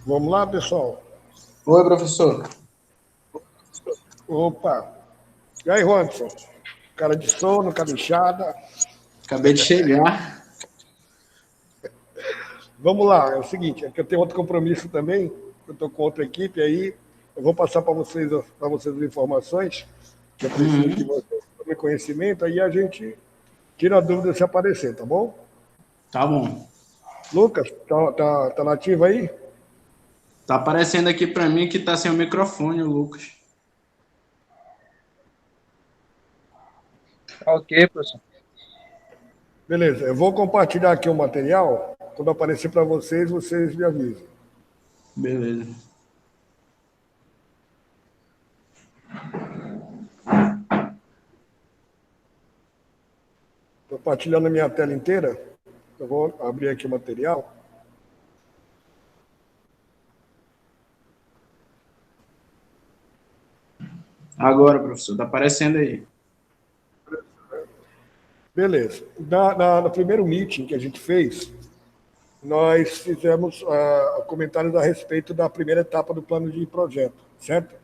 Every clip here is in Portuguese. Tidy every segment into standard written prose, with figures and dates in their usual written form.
Vamos lá, pessoal? Oi, professor. Opa! E aí, Ronson? Cara de sono, cabeçada. Acabei de chegar. Vamos lá, é o seguinte, é que eu tenho outro compromisso também, eu estou com outra equipe aí, eu vou passar para vocês as informações que eu preciso que vocês tomem conhecimento, aí a gente tira a dúvida se aparecer, tá bom? Tá bom. Lucas, tá nativo aí? Tá aparecendo aqui para mim que tá sem o microfone, o Lucas. Ok, professor. Beleza, eu vou compartilhar aqui o material, quando aparecer para vocês, vocês me avisam. Beleza. Estou compartilhando a minha tela inteira, eu vou abrir aqui o material. Agora, professor, tá aparecendo aí. Beleza. No primeiro meeting que a gente fez, nós fizemos comentários a respeito da primeira etapa do plano de projeto, certo?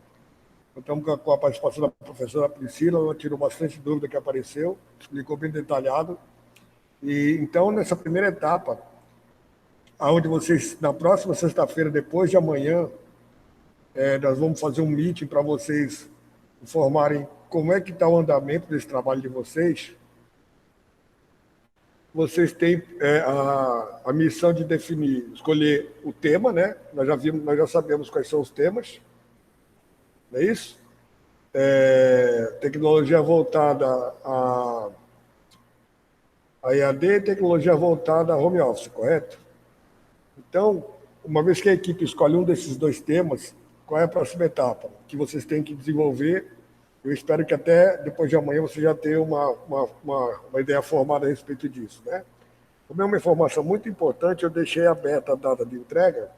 Estamos com a participação da professora Priscila, ela tirou bastante dúvida que apareceu, explicou bem detalhado. E então, nessa primeira etapa, aonde vocês, na próxima sexta-feira, depois de amanhã, nós vamos fazer um meeting para vocês informarem como é que está o andamento desse trabalho de vocês. Vocês têm a missão de definir, escolher o tema, né? Nós já sabemos quais são os temas, não é isso? Tecnologia voltada a EAD, tecnologia voltada a home office, correto? Então, uma vez que a equipe escolhe um desses dois temas, qual é a próxima etapa que vocês têm que desenvolver? Eu espero que até depois de amanhã você já tenha uma ideia formada a respeito disso, né? Como é uma informação muito importante, eu deixei aberta a data de entrega,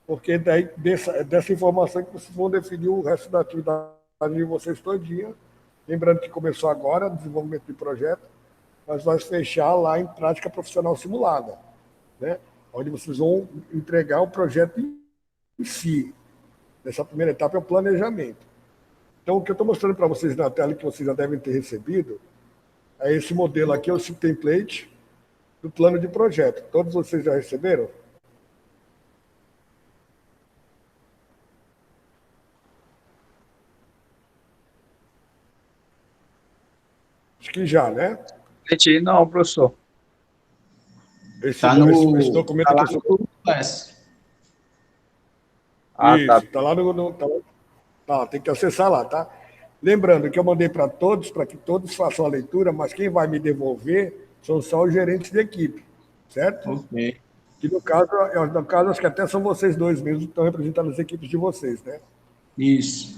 porque daí dessa informação que vocês vão definir o resto da atividade de vocês todinha. Lembrando que começou agora o desenvolvimento de projeto, mas vai fechar lá em prática profissional simulada, né? Onde vocês vão entregar o projeto em si. Nessa primeira etapa é o planejamento. Então, o que eu estou mostrando para vocês na tela, que vocês já devem ter recebido, é esse modelo aqui, é o template do plano de projeto. Todos vocês já receberam? Acho que já, né? Não, professor. Esse documento tá lá aqui. no Google Class. Isso, Tá. está lá tá, tem que acessar lá, tá? Lembrando que eu mandei para que todos façam a leitura, mas quem vai me devolver são só os gerentes de equipe, certo? Ok. Que no caso, acho que até são vocês dois mesmos que estão representando as equipes de vocês, né? Isso.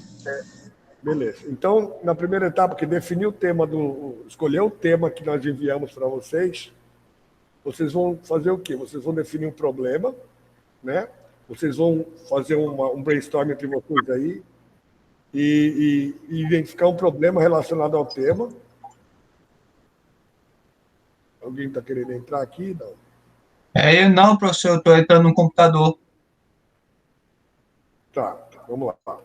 Beleza. Então, na primeira etapa, que definiu o tema escolher o tema que nós enviamos para vocês, vocês vão fazer o quê? Vocês vão definir um problema, né? Vocês vão fazer um brainstorming entre vocês aí e identificar um problema relacionado ao tema. Alguém está querendo entrar aqui? Não. Não, professor, eu estou entrando no computador. Tá, vamos lá.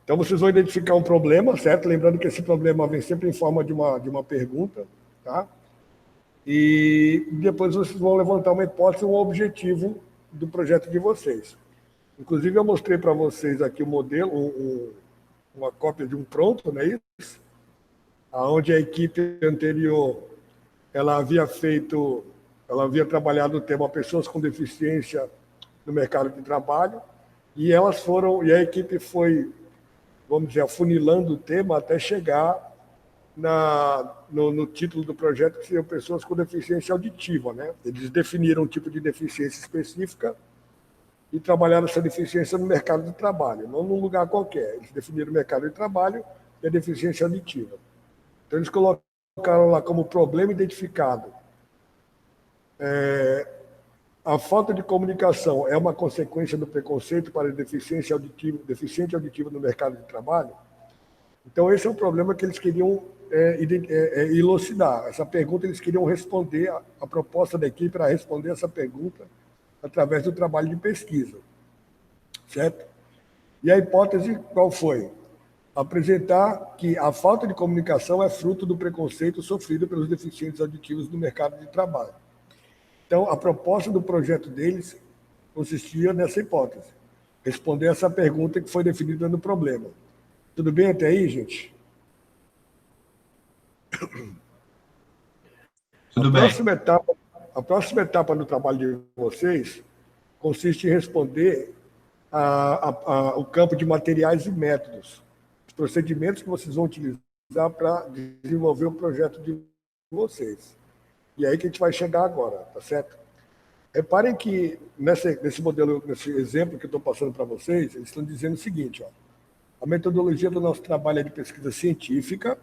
Então, vocês vão identificar um problema, certo? Lembrando que esse problema vem sempre em forma de uma pergunta, tá? E depois vocês vão levantar uma hipótese, um objetivo do projeto de vocês. Inclusive, eu mostrei para vocês aqui o modelo, uma cópia de um pronto, não é isso? Onde a equipe anterior ela havia trabalhado o tema pessoas com deficiência no mercado de trabalho, e a equipe foi, vamos dizer, afunilando o tema até chegar no título do projeto, que seriam pessoas com deficiência auditiva, né? Eles definiram um tipo de deficiência específica e trabalharam essa deficiência no mercado de trabalho, não num lugar qualquer. Eles definiram o mercado de trabalho e a deficiência auditiva. Então, eles colocaram lá como problema identificado a falta de comunicação é uma consequência do preconceito para deficiente auditiva no mercado de trabalho. Então, esse é um problema que eles queriam elucidar. Essa pergunta eles queriam responder, a proposta da equipe era responder essa pergunta através do trabalho de pesquisa. certo? E a hipótese qual foi? Apresentar que a falta de comunicação é fruto do preconceito sofrido pelos deficientes auditivos no mercado de trabalho. Então, a proposta do projeto deles consistia nessa hipótese, responder essa pergunta que foi definida no problema. Tudo bem até aí, gente? Tudo bem. A próxima etapa do trabalho de vocês consiste em responder o campo de materiais e métodos, os procedimentos que vocês vão utilizar para desenvolver o projeto de vocês. E aí que a gente vai chegar agora, tá certo? Reparem que nesse modelo, nesse exemplo que eu estou passando para vocês, eles estão dizendo o seguinte, ó, a metodologia do nosso trabalho é de pesquisa científica,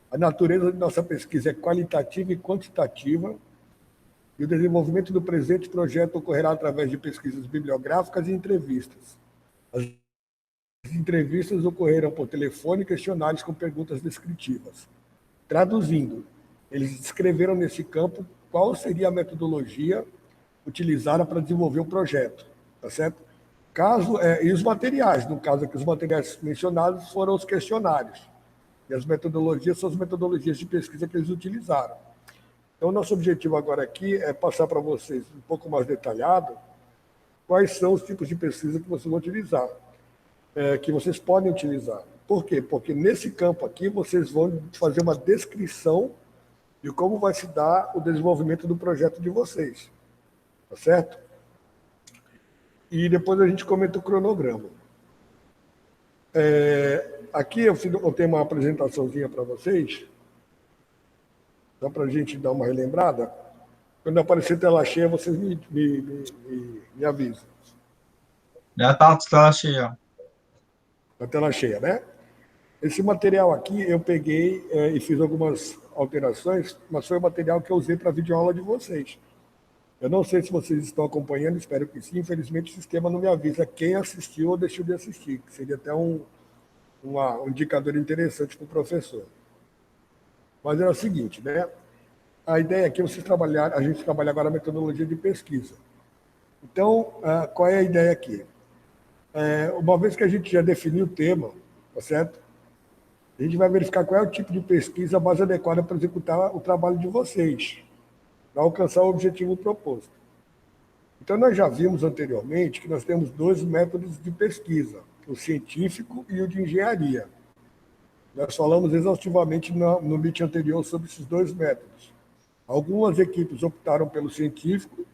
a natureza de nossa pesquisa é qualitativa e quantitativa, e o desenvolvimento do presente projeto ocorrerá através de pesquisas bibliográficas e entrevistas. As entrevistas ocorreram por telefone e questionários com perguntas descritivas. Traduzindo, eles descreveram nesse campo qual seria a metodologia utilizada para desenvolver o projeto, tá certo? E os materiais, no caso aqui, os materiais mencionados foram os questionários, e as metodologias são as metodologias de pesquisa que eles utilizaram. Então, nosso objetivo agora aqui é passar para vocês um pouco mais detalhado quais são os tipos de pesquisa que vocês vão utilizar, que vocês podem utilizar. Por quê? Porque nesse campo aqui vocês vão fazer uma descrição de como vai se dar o desenvolvimento do projeto de vocês, tá certo? E depois a gente comenta o cronograma. Aqui eu tenho uma apresentaçãozinha para vocês, só para a gente dar uma relembrada. Quando aparecer tela cheia, vocês me avisam. Já está a tela cheia. A tela cheia, né? Esse material aqui eu peguei e fiz algumas alterações, mas foi o material que eu usei para a videoaula de vocês. Eu não sei se vocês estão acompanhando, espero que sim. Infelizmente, o sistema não me avisa quem assistiu ou deixou de assistir, que seria até um indicador interessante para o professor. Mas é o seguinte, né? A ideia aqui é a gente trabalhar agora a metodologia de pesquisa. Então, qual é a ideia aqui? Uma vez que a gente já definiu o tema, tá certo? A gente vai verificar qual é o tipo de pesquisa mais adequada para executar o trabalho de vocês, para alcançar o objetivo proposto. Então, nós já vimos anteriormente que nós temos dois métodos de pesquisa, o científico e o de engenharia. Nós falamos exaustivamente no meeting anterior sobre esses dois métodos. Algumas equipes optaram pelo científico,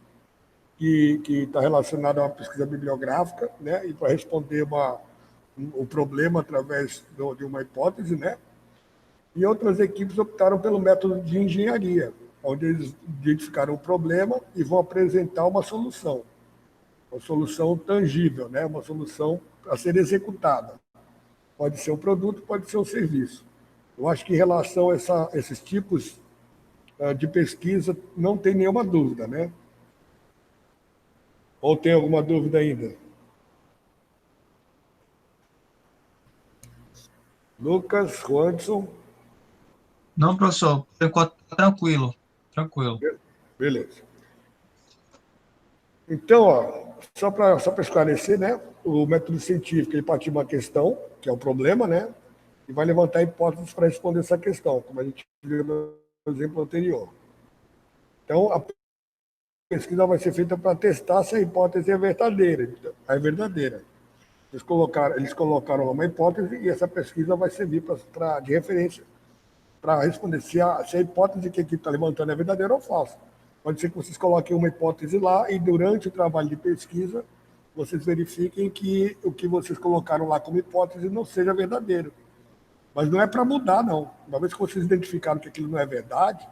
que está relacionado a uma pesquisa bibliográfica, né, e para responder o problema através de uma hipótese, né? E outras equipes optaram pelo método de engenharia, onde eles identificaram o problema e vão apresentar uma solução tangível, né? Uma solução a ser executada. Pode ser um produto, pode ser um serviço. Eu acho que em relação a esses tipos de pesquisa, não tem nenhuma dúvida, né? Ou tem alguma dúvida ainda? Lucas, Juanson? Não, professor, por enquanto, tranquilo. Tranquilo. Beleza. Então, ó, só para esclarecer, né? O método científico, ele parte de uma questão, que é o problema, né? E vai levantar hipóteses para responder essa questão, como a gente viu no exemplo anterior. Então, a pesquisa vai ser feita para testar se a hipótese é verdadeira. Eles colocaram uma hipótese e essa pesquisa vai servir de referência para responder se a hipótese que a equipe está levantando é verdadeira ou falsa. Pode ser que vocês coloquem uma hipótese lá e durante o trabalho de pesquisa vocês verifiquem que o que vocês colocaram lá como hipótese não seja verdadeiro. Mas não é para mudar, não. Uma vez que vocês identificaram que aquilo não é verdade,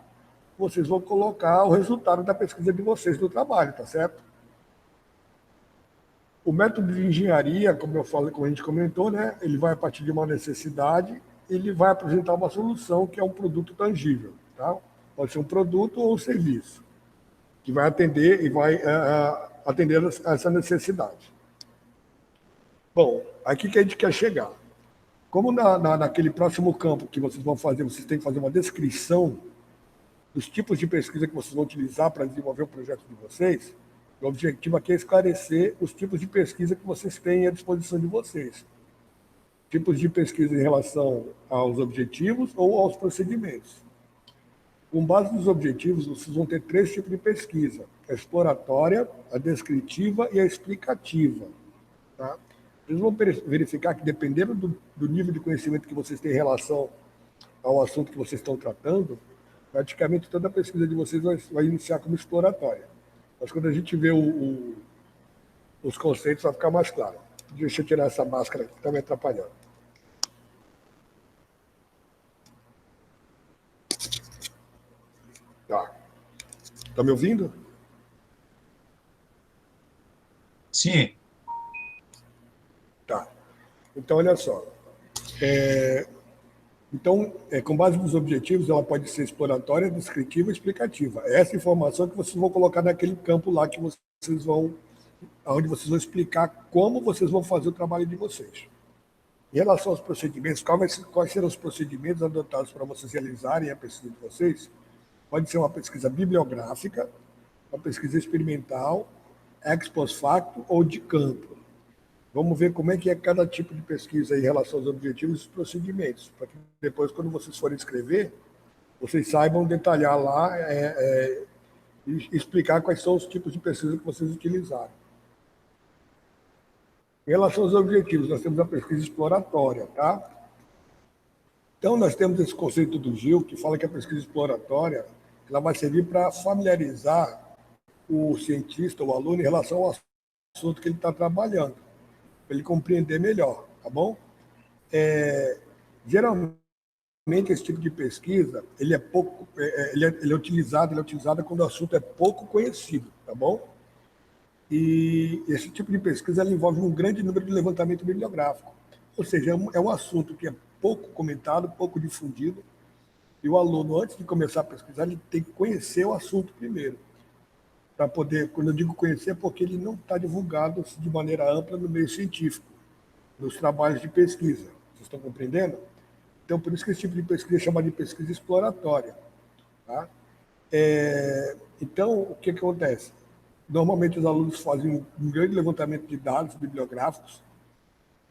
vocês vão colocar o resultado da pesquisa de vocês no trabalho, tá certo? O método de engenharia, como a gente comentou, né, ele vai a partir de uma necessidade, ele vai apresentar uma solução que é um produto tangível, tá? Pode ser um produto ou um serviço, que vai atender atender a essa necessidade. Bom, aqui que a gente quer chegar. Como naquele próximo campo que vocês vão fazer, vocês têm que fazer uma descrição dos tipos de pesquisa que vocês vão utilizar para desenvolver o projeto de vocês, O objetivo aqui é esclarecer os tipos de pesquisa que vocês têm à disposição de vocês. Tipos de pesquisa em relação aos objetivos ou aos procedimentos. Com base nos objetivos, vocês vão ter 3 tipos de pesquisa: a exploratória, a descritiva e a explicativa. Tá? Vocês vão verificar que, dependendo do nível de conhecimento que vocês têm em relação ao assunto que vocês estão tratando, praticamente toda a pesquisa de vocês vai iniciar como exploratória. Mas quando a gente vê os conceitos, vai ficar mais claro. Deixa eu tirar essa máscara que está me atrapalhando. Tá. Está me ouvindo? Sim. Tá. Então, olha só. Então, com base nos objetivos, ela pode ser exploratória, descritiva e explicativa. É essa informação que vocês vão colocar naquele campo lá que vocês vão, onde vocês vão explicar como vocês vão fazer o trabalho de vocês. Em relação aos procedimentos, quais serão os procedimentos adotados para vocês realizarem a pesquisa de vocês? Pode ser uma pesquisa bibliográfica, uma pesquisa experimental, ex post facto ou de campo. Vamos ver como é que é cada tipo de pesquisa em relação aos objetivos e os procedimentos, para que depois, quando vocês forem escrever, vocês saibam detalhar lá e explicar quais são os tipos de pesquisa que vocês utilizaram. Em relação aos objetivos, nós temos a pesquisa exploratória, tá? Então, nós temos esse conceito do Gil, que fala que a pesquisa exploratória ela vai servir para familiarizar o cientista, o aluno, em relação ao assunto que ele está trabalhando, para ele compreender melhor, tá bom? Geralmente, esse tipo de pesquisa, ele é utilizado quando o assunto é pouco conhecido, tá bom? E esse tipo de pesquisa ela envolve um grande número de levantamento bibliográfico, ou seja, é um assunto que é pouco comentado, pouco difundido, e o aluno, antes de começar a pesquisar, ele tem que conhecer o assunto primeiro, para poder, quando eu digo conhecer, é porque ele não está divulgado de maneira ampla no meio científico, nos trabalhos de pesquisa. Vocês estão compreendendo? Então, por isso que esse tipo de pesquisa é chamado de pesquisa exploratória. Tá? Então, o que acontece? Normalmente, os alunos fazem um grande levantamento de dados bibliográficos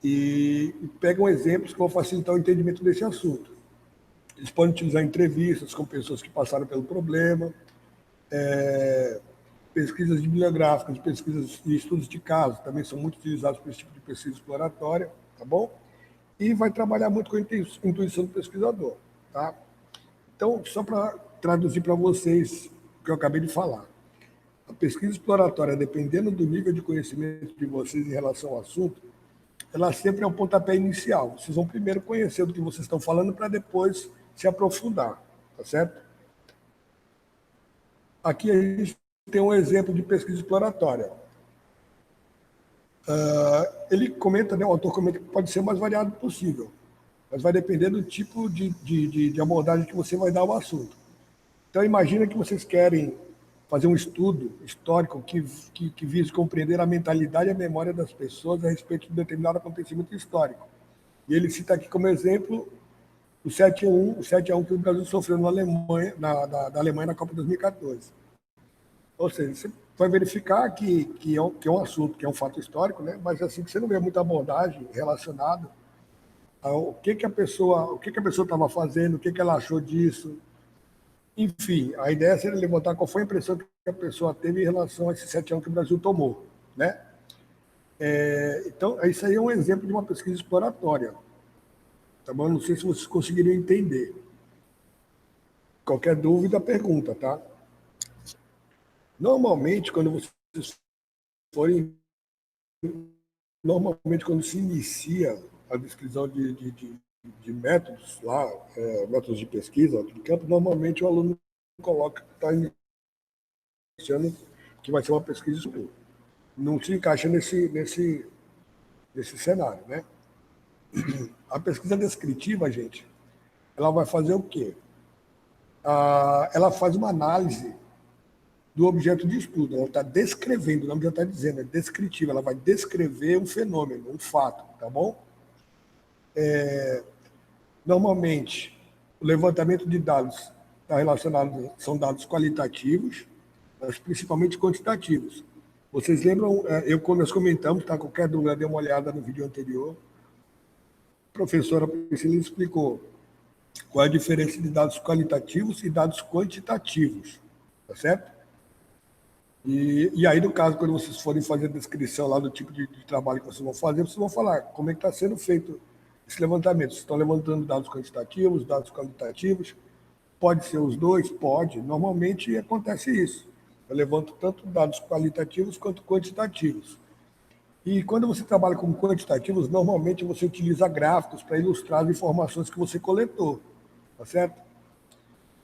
e pegam exemplos que vão facilitar o entendimento desse assunto. Eles podem utilizar entrevistas com pessoas que passaram pelo problema, pesquisas bibliográficas, pesquisas e estudos de caso, também são muito utilizados para esse tipo de pesquisa exploratória, tá bom? E vai trabalhar muito com a intuição do pesquisador, tá? Então, só para traduzir para vocês o que eu acabei de falar. A pesquisa exploratória, dependendo do nível de conhecimento de vocês em relação ao assunto, ela sempre é um pontapé inicial. Vocês vão primeiro conhecer do que vocês estão falando para depois se aprofundar, tá certo? Aqui a gente tem um exemplo de pesquisa exploratória. Ele comenta, né, o autor comenta que pode ser o mais variado possível, mas vai depender do tipo de abordagem que você vai dar ao assunto. Então, imagina que vocês querem fazer um estudo histórico que vise compreender a mentalidade e a memória das pessoas a respeito de determinado acontecimento histórico. E ele cita aqui como exemplo o 7-1 que o Brasil sofreu na Alemanha, da Alemanha na Copa 2014. Ou seja, você vai verificar que é um assunto, que é um fato histórico, né? Mas assim que você não vê muita abordagem relacionada ao que a pessoa estava fazendo, o que ela achou disso. Enfim, a ideia seria levantar qual foi a impressão que a pessoa teve em relação a esse 7-1 que o Brasil tomou, né? Então, isso aí é um exemplo de uma pesquisa exploratória. Tá bom? Não sei se vocês conseguiriam entender. Qualquer dúvida, pergunta, tá? Normalmente, quando se inicia a descrição de métodos lá, métodos de pesquisa de campo, normalmente o aluno coloca que está iniciando que vai ser uma pesquisa estudo. Não se encaixa nesse cenário, né? A pesquisa descritiva, gente, ela vai fazer o quê? Ela faz uma análise do objeto de estudo. Ela está descrevendo, o nome já está dizendo, é descritiva. Ela vai descrever um fenômeno, um fato, tá bom? Normalmente, o levantamento de dados está relacionado, são dados qualitativos, mas principalmente quantitativos. Vocês lembram, quando nós comentamos, tá? Qualquer dúvida, dê uma olhada no vídeo anterior. A professora Priscila explicou qual é a diferença de dados qualitativos e dados quantitativos, tá certo? E aí, no caso, quando vocês forem fazer a descrição lá do tipo de trabalho que vocês vão fazer, vocês vão falar como é que está sendo feito esse levantamento. Vocês estão levantando dados quantitativos, dados qualitativos, pode ser os dois? Pode. Normalmente acontece isso. Eu levanto tanto dados qualitativos quanto quantitativos. E quando você trabalha com quantitativos, normalmente você utiliza gráficos para ilustrar as informações que você coletou, tá certo?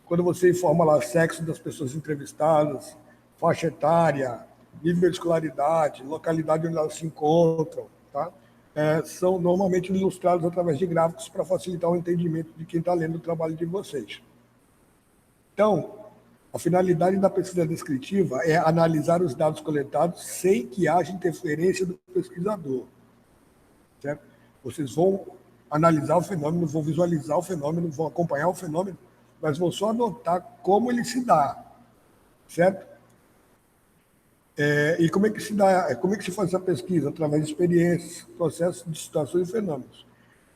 Quando você informa lá sexo das pessoas entrevistadas, faixa etária, nível de escolaridade, localidade onde elas se encontram, tá? São normalmente ilustrados através de gráficos para facilitar o entendimento de quem está lendo o trabalho de vocês. Então, a finalidade da pesquisa descritiva é analisar os dados coletados sem que haja interferência do pesquisador, certo? Vocês vão analisar o fenômeno, vão visualizar o fenômeno, vão acompanhar o fenômeno, mas vão só anotar como ele se dá, certo? E como é que se dá, como é que se faz essa pesquisa? Através de experiências, processos de situações e fenômenos.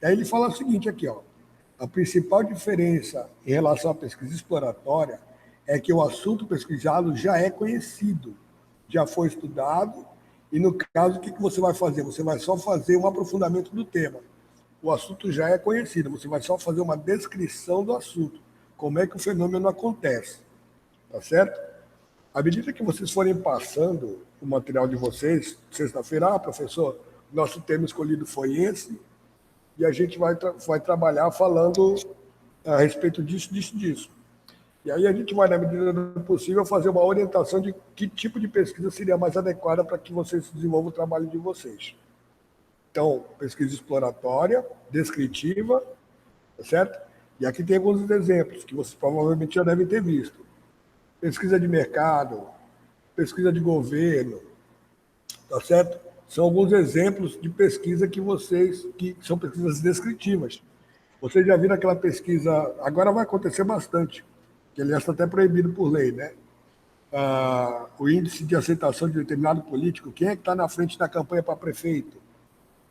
E aí ele fala o seguinte aqui, ó, a principal diferença em relação à pesquisa exploratória é que o assunto pesquisado já é conhecido, já foi estudado, e no caso, o que você vai fazer? Você vai só fazer um aprofundamento do tema. O assunto já é conhecido, você vai só fazer uma descrição do assunto, como é que o fenômeno acontece, tá certo? À medida que vocês forem passando o material de vocês, sexta-feira, professor, nosso tema escolhido foi esse, e a gente vai trabalhar falando a respeito disso. E aí a gente vai, na medida do possível, fazer uma orientação de que tipo de pesquisa seria mais adequada para que vocês desenvolvam o trabalho de vocês. Então, pesquisa exploratória, descritiva, tá certo? E aqui tem alguns exemplos que vocês provavelmente já devem ter visto. Pesquisa de mercado, pesquisa de governo, tá certo? São alguns exemplos de pesquisa que são pesquisas descritivas. Vocês já viram aquela pesquisa, agora vai acontecer bastante, que aliás está até proibido por lei, né? O índice de aceitação de determinado político, quem é que está na frente da campanha para prefeito?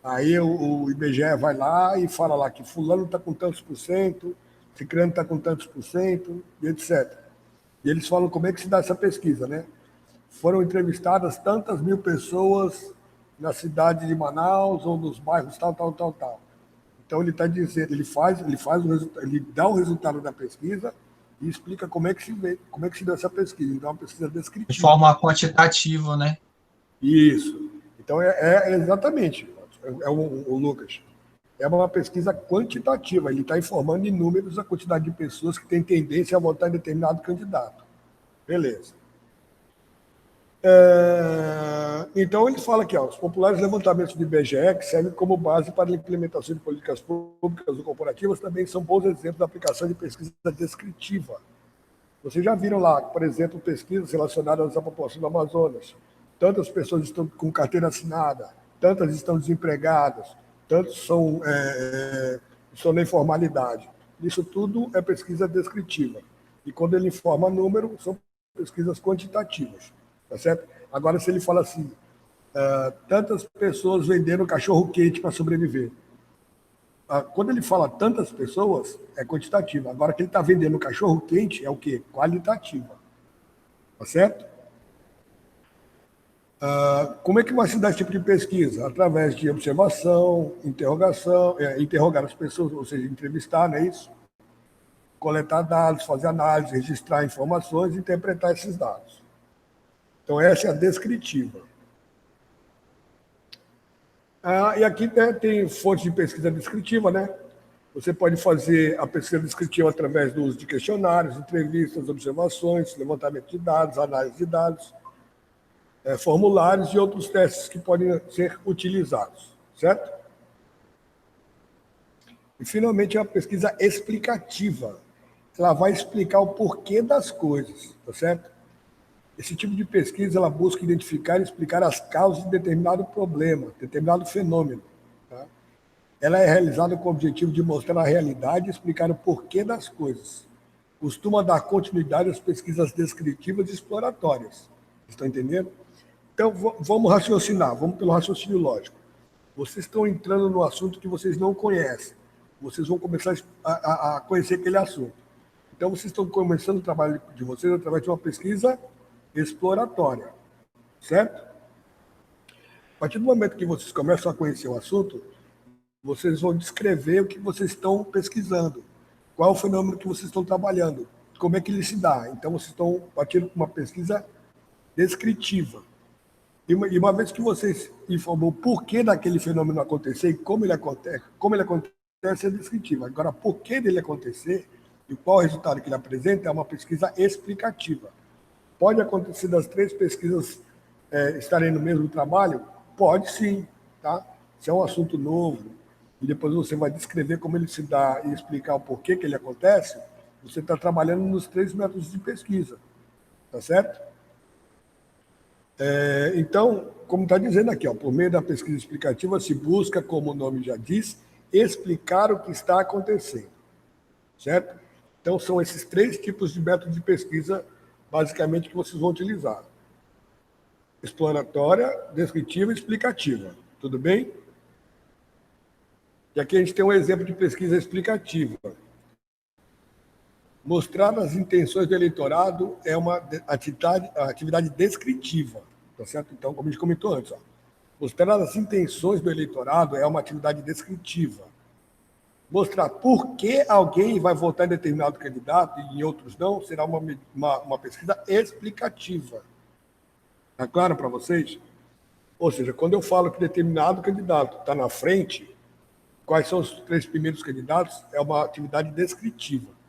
Aí o IBGE vai lá e fala lá que fulano está com tantos por cento, ciclano está com tantos por cento, e etc. E eles falam como é que se dá essa pesquisa, né? Foram entrevistadas tantas mil pessoas na cidade de Manaus ou nos bairros tal. Então ele está dizendo, ele dá o resultado da pesquisa e explica como é que se dá essa pesquisa. Então é uma pesquisa descritiva. De forma quantitativa, né? Isso. Então exatamente, o Lucas. É uma pesquisa quantitativa, ele está informando em números a quantidade de pessoas que têm tendência a votar em determinado candidato. Beleza. Então, ele fala aqui, ó, os populares levantamentos do IBGE, que servem como base para a implementação de políticas públicas ou corporativas, também são bons exemplos da aplicação de pesquisa descritiva. Vocês já viram lá, por exemplo, pesquisas relacionadas à população do Amazonas. Tantas pessoas estão com carteira assinada, tantas estão desempregadas, tantos estão na informalidade. Isso tudo é pesquisa descritiva. E quando ele informa número, são pesquisas quantitativas. Tá certo? Agora, se ele fala assim, tantas pessoas venderam cachorro-quente para sobreviver. Quando ele fala tantas pessoas, é quantitativa. Agora, que ele está vendendo cachorro-quente é o quê? Qualitativa. Tá certo? Como é que vai se dar esse tipo de pesquisa? Através de observação, interrogação, interrogar as pessoas, ou seja, entrevistar, não é isso? Coletar dados, fazer análise, registrar informações e interpretar esses dados. Então, essa é a descritiva. E aqui, né, tem fontes de pesquisa descritiva, né? Você pode fazer a pesquisa descritiva através do uso de questionários, entrevistas, observações, levantamento de dados, análise de dados, formulários e outros testes que podem ser utilizados, certo? E, finalmente, a pesquisa explicativa. Ela vai explicar o porquê das coisas, tá certo? Esse tipo de pesquisa, ela busca identificar e explicar as causas de determinado problema, determinado fenômeno. Tá? Ela é realizada com o objetivo de mostrar a realidade e explicar o porquê das coisas. Costuma dar continuidade às pesquisas descritivas e exploratórias. Estão entendendo? Então, vamos raciocinar, vamos pelo raciocínio lógico. Vocês estão entrando no assunto que vocês não conhecem. Vocês vão começar a conhecer aquele assunto. Então, vocês estão começando o trabalho de vocês através de uma pesquisa exploratória, certo? A partir do momento que vocês começam a conhecer o assunto, vocês vão descrever o que vocês estão pesquisando, qual é o fenômeno que vocês estão trabalhando, como é que ele se dá. Então, vocês estão partindo para uma pesquisa descritiva. E uma vez que vocês informam o porquê daquele fenômeno acontecer e como ele acontece é descritivo. Agora, por que dele acontecer e qual o resultado que ele apresenta é uma pesquisa explicativa. Pode acontecer das três pesquisas estarem no mesmo trabalho? Pode sim, tá? Se é um assunto novo e depois você vai descrever como ele se dá e explicar o porquê que ele acontece, você está trabalhando nos três métodos de pesquisa, tá certo? Então, como está dizendo aqui, ó, por meio da pesquisa explicativa se busca, como o nome já diz, explicar o que está acontecendo, certo? Então, são esses três tipos de métodos de pesquisa, basicamente, que vocês vão utilizar. Exploratória, descritiva e explicativa. Tudo bem? E aqui a gente tem um exemplo de pesquisa explicativa. Mostrar as intenções do eleitorado é uma atividade descritiva, tá certo? Então, como a gente comentou antes, ó, mostrar as intenções do eleitorado é uma atividade descritiva. Mostrar por que alguém vai votar em determinado candidato e em outros não será uma pesquisa explicativa. Está claro para vocês? Ou seja, quando eu falo que determinado candidato está na frente, quais são os três primeiros candidatos, é uma atividade descritiva.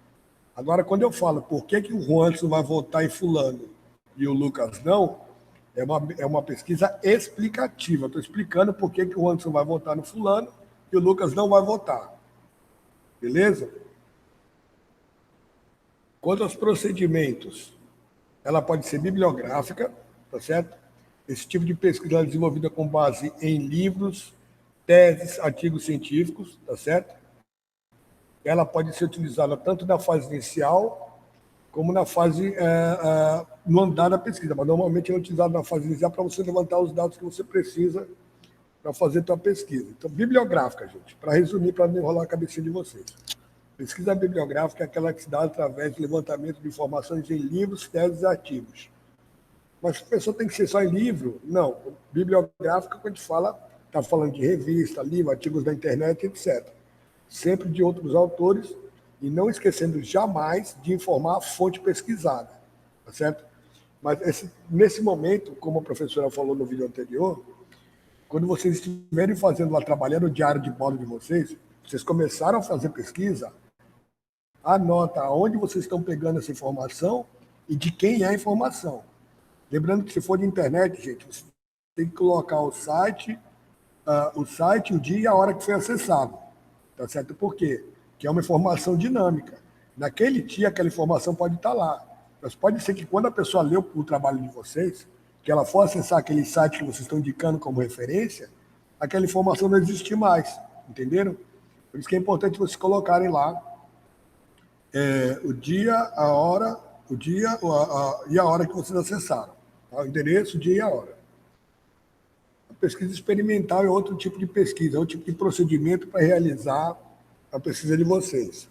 Agora, quando eu falo por que o Juanson vai votar em fulano e o Lucas não, é uma pesquisa explicativa. Estou explicando por que o Juanson vai votar no fulano e o Lucas não vai votar. Beleza? Quanto aos procedimentos, ela pode ser bibliográfica, tá certo? Esse tipo de pesquisa é desenvolvida com base em livros, teses, artigos científicos, tá certo? Ela pode ser utilizada tanto na fase inicial como na fase no andar da pesquisa, mas normalmente é utilizada na fase inicial para você levantar os dados que você precisa para fazer a sua pesquisa. Então, bibliográfica, gente, para resumir, para não enrolar a cabecinha de vocês. Pesquisa bibliográfica é aquela que se dá através do levantamento de informações em livros, teses e artigos. Mas a pessoa tem que ser só em livro? Não. Bibliográfica, quando a gente fala, está falando de revista, livro, artigos da internet, etc. Sempre de outros autores e não esquecendo jamais de informar a fonte pesquisada, tá certo? Mas nesse momento, como a professora falou no vídeo anterior, quando vocês estiverem fazendo lá, trabalhando o diário de bordo de vocês começaram a fazer pesquisa, anota onde vocês estão pegando essa informação e de quem é a informação. Lembrando que se for de internet, gente, você tem que colocar o site, o dia e a hora que foi acessado. Tá certo? Por quê? Que é uma informação dinâmica. Naquele dia, aquela informação pode estar lá. Mas pode ser que quando a pessoa leu o trabalho de vocês, que ela for acessar aquele site que vocês estão indicando como referência, aquela informação não existe mais. Entenderam? Por isso que é importante vocês colocarem lá o dia, a hora, e a hora que vocês acessaram. Tá? O endereço, o dia e a hora. A pesquisa experimental é outro tipo de pesquisa, é outro tipo de procedimento para realizar a pesquisa de vocês.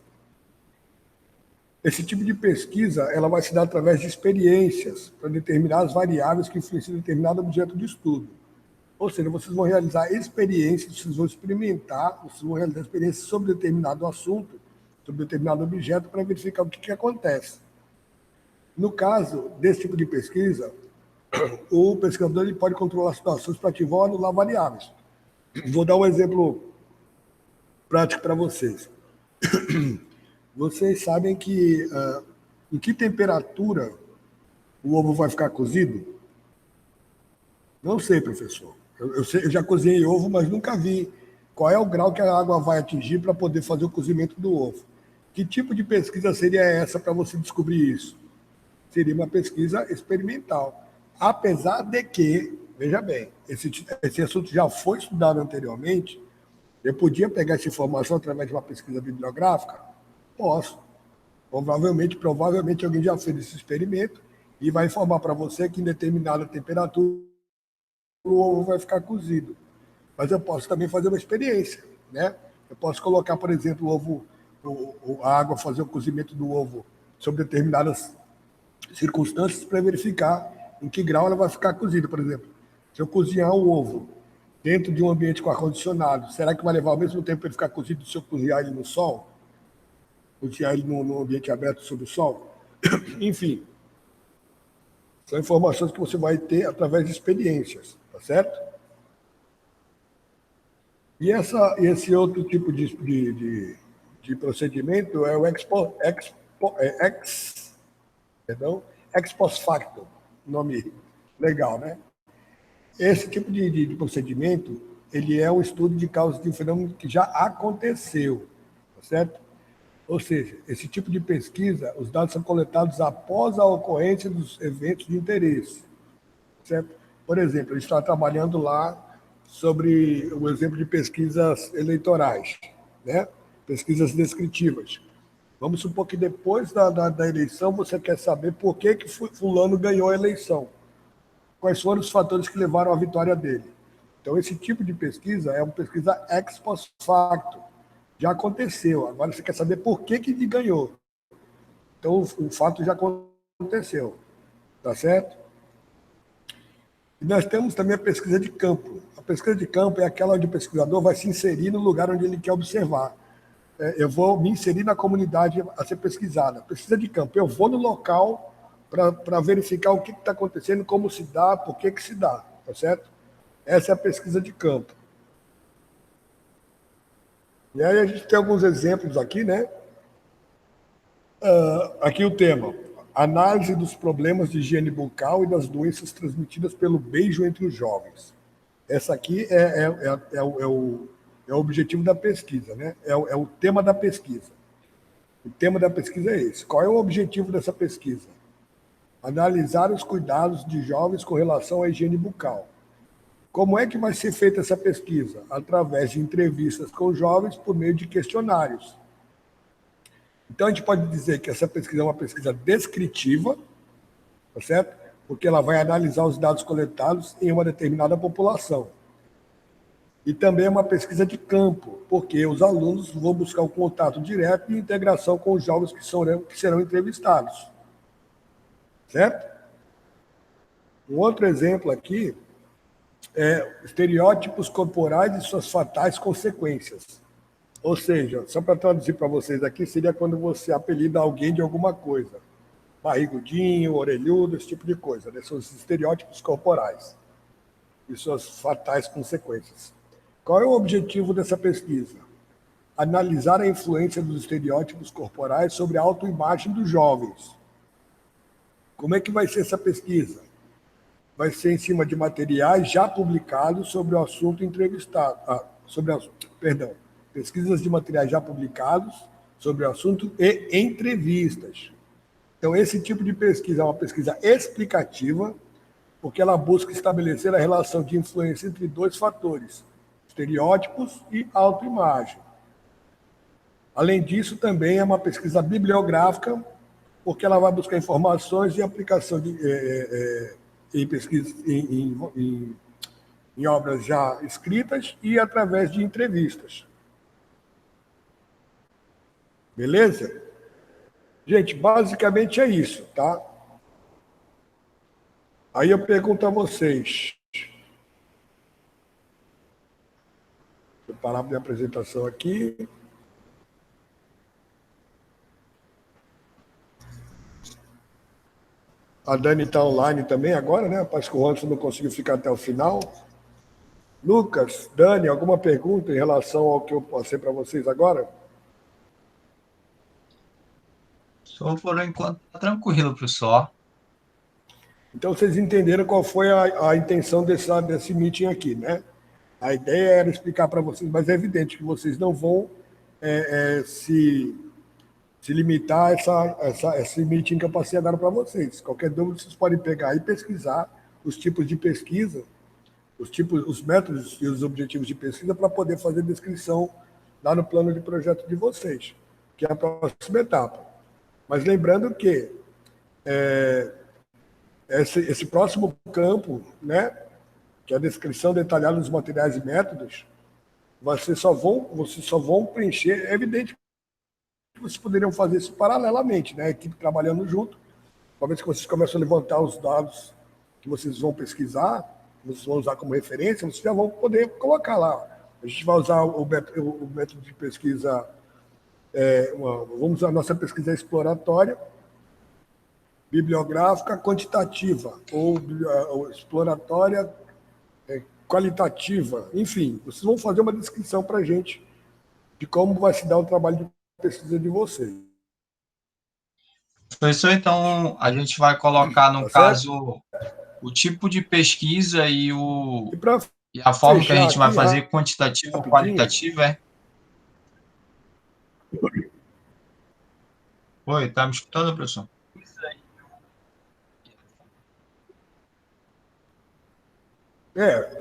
Esse tipo de pesquisa ela vai se dar através de experiências para determinar as variáveis que influenciam determinado objeto de estudo. Ou seja, vocês vão realizar experiências, vocês vão experimentar, vocês vão realizar experiências sobre determinado assunto, sobre determinado objeto, para verificar o que acontece. No caso desse tipo de pesquisa, o pesquisador ele pode controlar situações para ativar ou anular variáveis. Vou dar um exemplo prático para vocês. Vocês sabem que em que temperatura o ovo vai ficar cozido? Não sei, professor. Eu já cozinhei ovo, mas nunca vi qual é o grau que a água vai atingir para poder fazer o cozimento do ovo. Que tipo de pesquisa seria essa para você descobrir isso? Seria uma pesquisa experimental. Apesar de que, veja bem, esse assunto já foi estudado anteriormente, eu podia pegar essa informação através de uma pesquisa bibliográfica? Posso. Provavelmente alguém já fez esse experimento e vai informar para você que em determinada temperatura o ovo vai ficar cozido. Mas eu posso também fazer uma experiência, né? Eu posso colocar, por exemplo, o ovo, a água, fazer o cozimento do ovo sob determinadas circunstâncias para verificar em que grau ela vai ficar cozida. Por exemplo, se eu cozinhar o ovo dentro de um ambiente com ar-condicionado, será que vai levar ao mesmo tempo para ele ficar cozido se eu cozinhar ele no sol? Cozinhar ele no ambiente aberto sob o sol? Enfim, são informações que você vai ter através de experiências, tá certo? E esse outro tipo de procedimento é o ex post facto, nome legal, né? Esse tipo de procedimento, ele é um estudo de causas de um fenômeno que já aconteceu, tá certo? Ou seja, esse tipo de pesquisa, os dados são coletados após a ocorrência dos eventos de interesse, certo? Por exemplo, a gente está trabalhando lá sobre o exemplo de pesquisas eleitorais, né? Pesquisas descritivas. Vamos supor que depois da eleição você quer saber por que fulano ganhou a eleição. Quais foram os fatores que levaram à vitória dele. Então, esse tipo de pesquisa é uma pesquisa ex post facto. Já aconteceu. Agora você quer saber por que ele ganhou. Então, o fato já aconteceu. Tá certo? E nós temos também a pesquisa de campo. A pesquisa de campo é aquela onde o pesquisador vai se inserir no lugar onde ele quer observar. Eu vou me inserir na comunidade a ser pesquisada. Pesquisa de campo. Eu vou no local para verificar o que está acontecendo, como se dá, por que se dá. Tá certo? Essa é a pesquisa de campo. E aí a gente tem alguns exemplos aqui, né? Aqui o tema. Análise dos problemas de higiene bucal e das doenças transmitidas pelo beijo entre os jovens. Essa aqui é o objetivo da pesquisa, né? É o tema da pesquisa. O tema da pesquisa é esse. Qual é o objetivo dessa pesquisa? Analisar os cuidados de jovens com relação à higiene bucal. Como é que vai ser feita essa pesquisa? Através de entrevistas com jovens por meio de questionários. Então, a gente pode dizer que essa pesquisa é uma pesquisa descritiva, tá certo? Porque ela vai analisar os dados coletados em uma determinada população. E também é uma pesquisa de campo, porque os alunos vão buscar o contato direto e integração com os jovens que serão entrevistados. Certo? Um outro exemplo aqui é estereótipos corporais e suas fatais consequências. Ou seja, só para traduzir para vocês aqui, seria quando você apelida alguém de alguma coisa. Barrigudinho, orelhudo, esse tipo de coisa. Né? São os estereótipos corporais e suas fatais consequências. Qual é o objetivo dessa pesquisa? Analisar a influência dos estereótipos corporais sobre a autoimagem dos jovens. Como é que vai ser essa pesquisa? Vai ser em cima de materiais já publicados sobre o assunto entrevistado. Pesquisas de materiais já publicados sobre o assunto e entrevistas. Então, esse tipo de pesquisa é uma pesquisa explicativa, porque ela busca estabelecer a relação de influência entre dois fatores, estereótipos e autoimagem. Além disso, também é uma pesquisa bibliográfica, porque ela vai buscar informações e aplicação em pesquisa em obras já escritas e através de entrevistas. Beleza? Gente, basicamente é isso, tá? Aí eu pergunto a vocês. Vou parar minha apresentação aqui. A Dani está online também agora, né? Parece que o Anderson não conseguiu ficar até o final. Lucas, Dani, alguma pergunta em relação ao que eu passei para vocês agora? Só por enquanto tá tranquilo, professor. Então, vocês entenderam qual foi a intenção desse meeting aqui, né? A ideia era explicar para vocês, mas é evidente que vocês não vão se limitar a esse meeting que eu passei agora para vocês. Qualquer dúvida, vocês podem pegar e pesquisar os tipos de pesquisa, os métodos e os objetivos de pesquisa para poder fazer descrição lá no plano de projeto de vocês, que é a próxima etapa. Mas lembrando que esse próximo campo, né, que é a descrição detalhada dos materiais e métodos, vocês só vão preencher. É evidente que vocês poderiam fazer isso paralelamente, né? A equipe trabalhando junto, uma vez que vocês começam a levantar os dados que vocês vão pesquisar, que vocês vão usar como referência, vocês já vão poder colocar lá. A gente vai usar o método de pesquisa, vamos usar a nossa pesquisa exploratória, bibliográfica quantitativa, ou exploratória qualitativa, enfim, vocês vão fazer uma descrição para a gente de como vai se dar o trabalho de pesquisa de vocês. Professor, então a gente vai colocar, no caso, o tipo de pesquisa e a forma que a gente vai fazer, quantitativa ou qualitativa, é? Oi, tá me escutando, professor?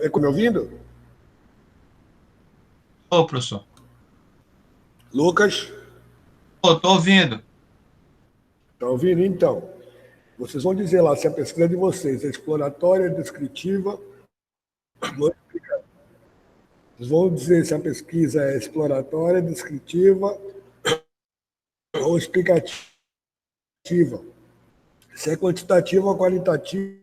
É como me ouvindo? Ô, professor. Lucas? Tô ouvindo. Tá ouvindo? Então, vocês vão dizer lá se a pesquisa de vocês é exploratória, descritiva. Vocês vão dizer se a pesquisa é exploratória, descritiva ou explicativa. Se é quantitativa ou qualitativa.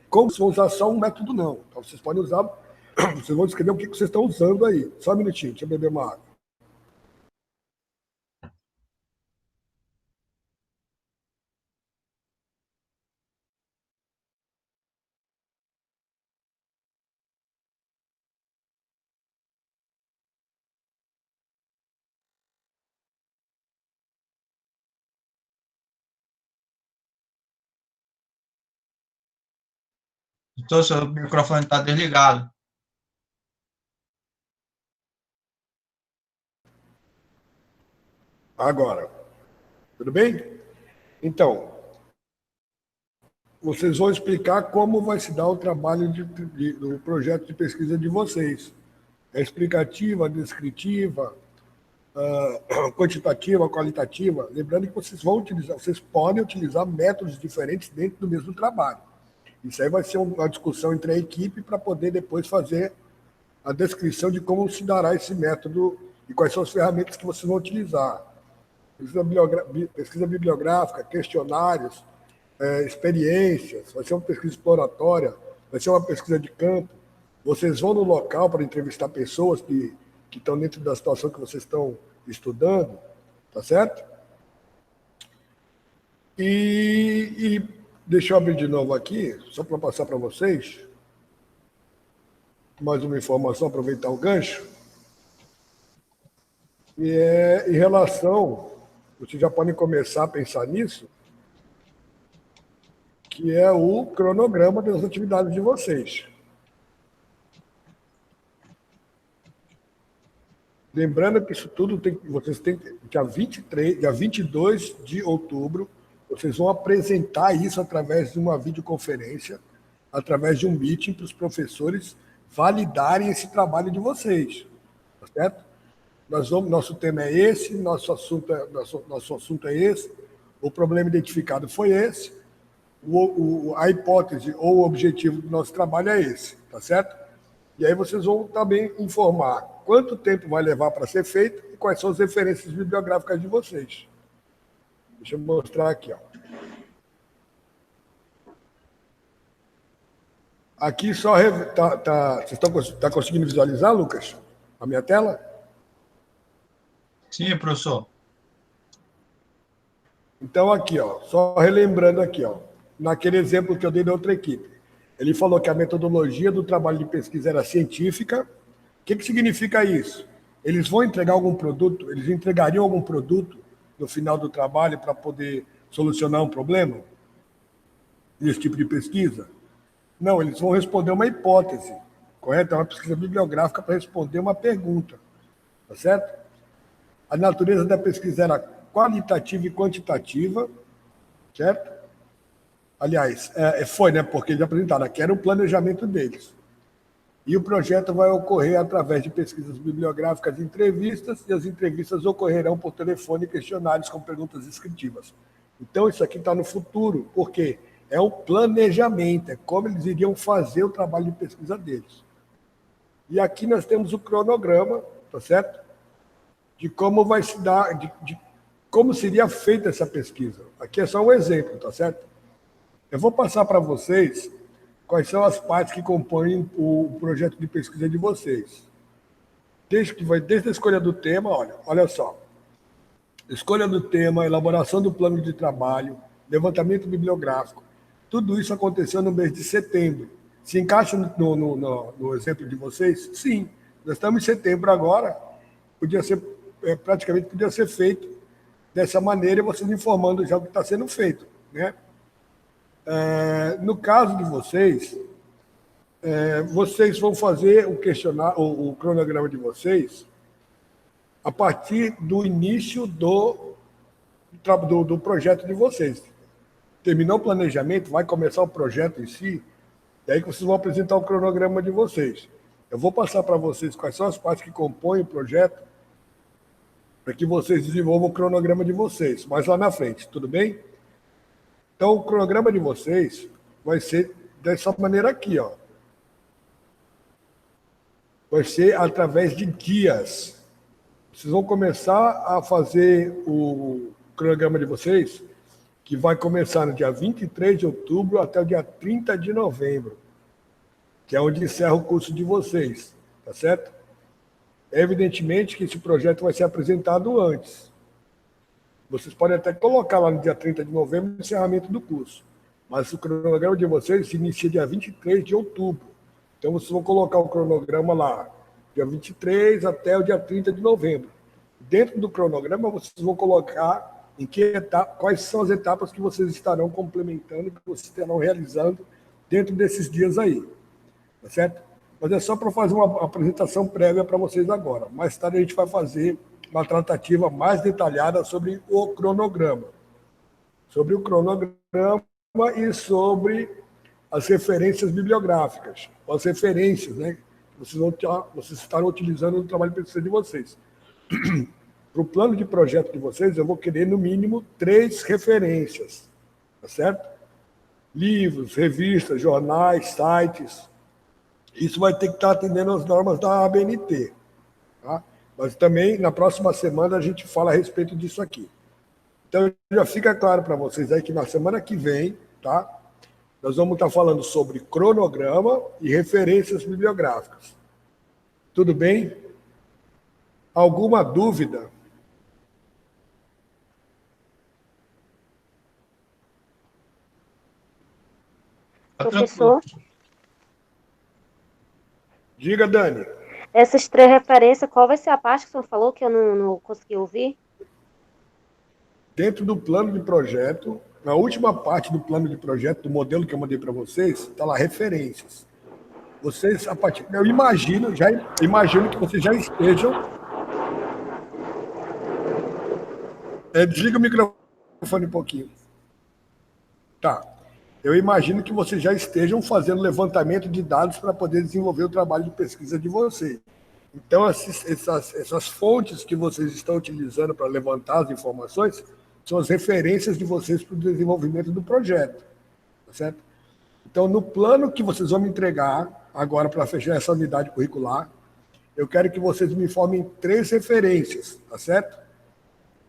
Como se vão usar só um método, não. Então, vocês podem usar. Vocês vão descrever o que vocês estão usando aí. Só um minutinho, deixa eu beber uma água. Então, seu microfone está desligado. Agora, tudo bem? Então, vocês vão explicar como vai se dar o trabalho do projeto de pesquisa de vocês. É explicativa, descritiva, quantitativa, qualitativa. Lembrando que vocês podem utilizar métodos diferentes dentro do mesmo trabalho. Isso aí vai ser uma discussão entre a equipe para poder depois fazer a descrição de como se dará esse método e quais são as ferramentas que vocês vão utilizar. Pesquisa bibliográfica, questionários, experiências, vai ser uma pesquisa exploratória, vai ser uma pesquisa de campo. Vocês vão no local para entrevistar pessoas que estão dentro da situação que vocês estão estudando, tá certo? E deixa eu abrir de novo aqui, só para passar para vocês mais uma informação, aproveitar o gancho. E em relação, vocês já podem começar a pensar nisso, que é o cronograma das atividades de vocês. Lembrando que isso tudo vocês têm dia 22 de outubro, vocês vão apresentar isso através de uma videoconferência, através de um meeting para os professores validarem esse trabalho de vocês, tá certo? Nosso tema é esse, nosso assunto é esse, o problema identificado foi esse, a hipótese ou o objetivo do nosso trabalho é esse, tá certo? E aí vocês vão também informar quanto tempo vai levar para ser feito e quais são as referências bibliográficas de vocês. Deixa eu mostrar aqui, ó. Aqui só vocês estão conseguindo visualizar, Lucas, a minha tela? Sim, professor. Então aqui, ó, só relembrando aqui, ó, naquele exemplo que eu dei da outra equipe, ele falou que a metodologia do trabalho de pesquisa era científica. O que significa isso? Eles vão entregar algum produto? Eles entregariam algum produto no final do trabalho para poder solucionar um problema? Nesse tipo de pesquisa? Não, eles vão responder uma hipótese, correto? É uma pesquisa bibliográfica para responder uma pergunta, tá certo? A natureza da pesquisa era qualitativa e quantitativa, certo? Aliás, foi, né? Porque eles apresentaram aqui, era o planejamento deles. E o projeto vai ocorrer através de pesquisas bibliográficas e entrevistas, e as entrevistas ocorrerão por telefone e questionários com perguntas descritivas. Então, isso aqui está no futuro, porque é o planejamento, é como eles iriam fazer o trabalho de pesquisa deles. E aqui nós temos o cronograma, tá certo? De como vai se dar, de como seria feita essa pesquisa. Aqui é só um exemplo, tá certo? Eu vou passar para vocês quais são as partes que compõem o projeto de pesquisa de vocês. Desde a escolha do tema, olha só. Escolha do tema, elaboração do plano de trabalho, levantamento bibliográfico. Tudo isso aconteceu no mês de setembro. Se encaixa no exemplo de vocês? Sim. Nós estamos em setembro agora. Praticamente podia ser feito dessa maneira, vocês informando já o que está sendo feito, né? No caso de vocês, vocês vão fazer o cronograma de vocês a partir do início do projeto de vocês. Terminou o planejamento, vai começar o projeto em si, daí que vocês vão apresentar o cronograma de vocês. Eu vou passar para vocês quais são as partes que compõem o projeto, para que vocês desenvolvam o cronograma de vocês, mais lá na frente, tudo bem? Então, o cronograma de vocês vai ser dessa maneira aqui, ó. Vai ser através de dias. Vocês vão começar a fazer o cronograma de vocês, que vai começar no dia 23 de outubro até o dia 30 de novembro, que é onde encerra o curso de vocês, tá certo? Evidentemente que esse projeto vai ser apresentado antes. Vocês podem até colocar lá no dia 30 de novembro o encerramento do curso, mas o cronograma de vocês se inicia dia 23 de outubro. Então, vocês vão colocar o cronograma lá, dia 23 até o dia 30 de novembro. Dentro do cronograma, vocês vão colocar quais são as etapas que vocês estarão complementando, que vocês estarão realizando dentro desses dias aí. Tá certo? Mas é só para fazer uma apresentação prévia para vocês agora. Mais tarde a gente vai fazer uma tratativa mais detalhada sobre o cronograma. Sobre o cronograma e sobre as referências bibliográficas, as referências, né, que vocês estarão utilizando no trabalho de pesquisa de vocês. Para o plano de projeto de vocês, eu vou querer, no mínimo, 3 referências, tá certo? Livros, revistas, jornais, sites. Isso vai ter que estar atendendo às normas da ABNT, tá? Mas também, na próxima semana, a gente fala a respeito disso aqui. Então, já fica claro para vocês aí que na semana que vem, tá? Nós vamos estar falando sobre cronograma e referências bibliográficas. Tudo bem? Alguma dúvida? Professor? Diga, Dani. Essas 3 referências, qual vai ser a parte que o senhor falou que eu não consegui ouvir? Dentro do plano de projeto, na última parte do plano de projeto, do modelo que eu mandei para vocês, está lá referências. Vocês, a partir. Eu imagino que vocês já estejam. Desliga o microfone um pouquinho. Tá. Eu imagino que vocês já estejam fazendo levantamento de dados para poder desenvolver o trabalho de pesquisa de vocês. Então, essas fontes que vocês estão utilizando para levantar as informações são as referências de vocês para o desenvolvimento do projeto, tá certo? Então, no plano que vocês vão me entregar agora para fechar essa unidade curricular, eu quero que vocês me informem 3 referências, tá certo?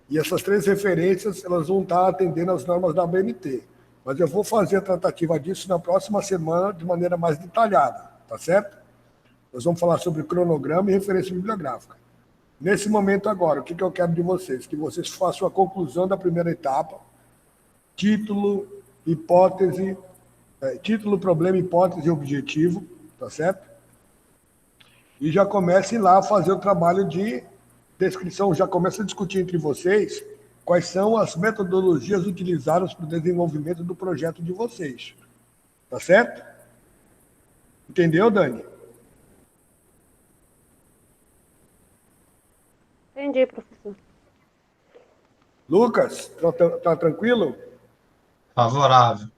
E essas 3 referências, elas vão estar atendendo às normas da ABNT. Mas eu vou fazer a tratativa disso na próxima semana de maneira mais detalhada, tá certo? Nós vamos falar sobre cronograma e referência bibliográfica. Nesse momento agora, o que eu quero de vocês? Que vocês façam a conclusão da primeira etapa, título, problema, hipótese e objetivo, tá certo? E já comecem lá a fazer o trabalho de descrição, já começa a discutir entre vocês quais são as metodologias utilizadas para o desenvolvimento do projeto de vocês. Tá certo? Entendeu, Dani? Entendi, professor. Lucas, tá tranquilo? Favorável.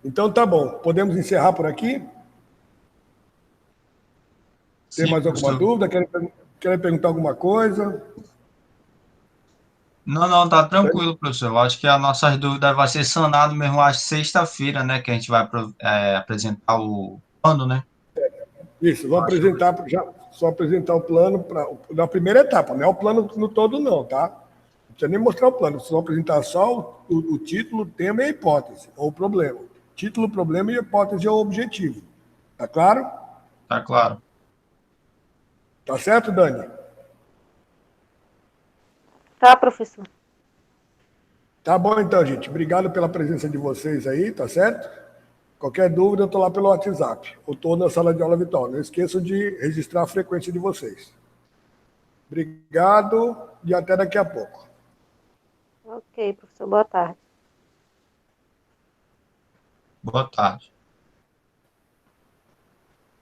Então tá bom. Podemos encerrar por aqui? Tem Sim, mais alguma professor. dúvida? Querem perguntar alguma coisa? Não, tá tranquilo, professor. Eu acho que as nossas dúvidas vai ser sanado mesmo às sexta-feira, né? Que a gente vai apresentar o plano, né? Isso, vou apresentar, já, só apresentar o plano na primeira etapa, não é o plano no todo, não, tá? Não precisa nem mostrar o plano, vocês vão apresentar só o título, o tema e a hipótese, ou o problema. Título, problema e hipótese é o objetivo. Tá claro? Tá claro. Tá certo, Dani? Tá, professor. Tá bom então, gente. Obrigado pela presença de vocês aí, tá certo? Qualquer dúvida, eu estou lá pelo WhatsApp. Eu estou na sala de aula virtual. Não esqueçam de registrar a frequência de vocês. Obrigado e até daqui a pouco. Ok, professor. Boa tarde. Boa tarde.